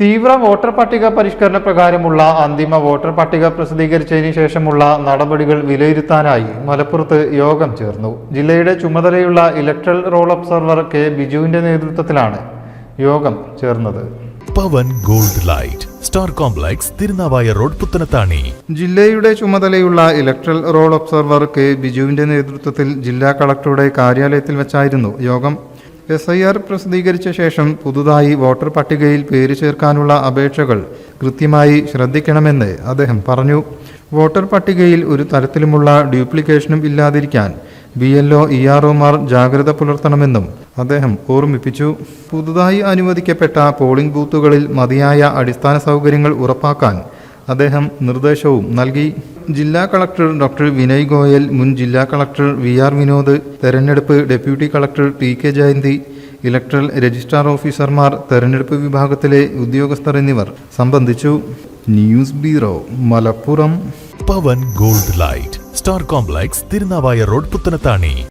തീവ്ര വോട്ടർ പട്ടിക പരിഷ്കരണ പ്രകാരമുള്ള അന്തിമ വോട്ടർ പട്ടിക പ്രസിദ്ധീകരിച്ചതിന് ശേഷമുള്ള നടപടികൾ വിലയിരുത്താനായി മലപ്പുറത്ത് യോഗം ചേർന്നു. ജില്ലയുടെ ചുമതലയുള്ള ഇലക്ട്രൽ റോൾ ഒബ്സർവർ കെ ബിജുവിന്റെ നേതൃത്വത്തിലാണ് യോഗം ചേർന്നത്. Pavan gold light star complex Thirunavaya road Puthanathani. ജില്ലയുടെ ചുമതലയുള്ള ഇലക്ട്രൽ റോൾ ഒബ്സർവർ കെ ബിജുവിന്റെ നേതൃത്വത്തിൽ ജില്ലാ കളക്ടറുടെ കാര്യാലയത്തിൽ വെച്ചായിരുന്നു യോഗം. SIR പ്രസിദ്ധീകരിച്ച ശേഷം പുതുതായി വോട്ടർ പട്ടികയിൽ പേര് ചേർക്കാനുള്ള അപേക്ഷകൾ കൃത്യമായി ശ്രദ്ധിക്കണമെന്ന് അദ്ദേഹം പറഞ്ഞു. വോട്ടർ പട്ടികയിൽ ഒരു തരത്തിലുമുള്ള ഡ്യൂപ്ലിക്കേഷനും ഇല്ലാതിരിക്കാൻ BLO EROമാർ ജാഗ്രത പുലർത്തണമെന്നും അദ്ദേഹം ഓർമ്മിപ്പിച്ചു. പുതുതായി അനുവദിക്കപ്പെട്ട പോളിംഗ് ബൂത്തുകളിൽ മതിയായ അടിസ്ഥാന സൗകര്യങ്ങൾ ഉറപ്പാക്കാൻ അദ്ദേഹം നിർദ്ദേശവും നൽകി. ജില്ലാ കളക്ടർ ഡോക്ടർ വിനയ് ഗോയൽ, മുൻ ജില്ലാ കളക്ടർ VR വിനോദ്, തെരഞ്ഞെടുപ്പ് deputy collector TK Jayanthi, electoral registrar ഓഫീസർമാർ, തെരഞ്ഞെടുപ്പ് വിഭാഗത്തിലെ ഉദ്യോഗസ്ഥർ എന്നിവർ സംബന്ധിച്ചു. News bureau, Malappuram. Pavan gold light star complex Thirunavaya road Puthanathani.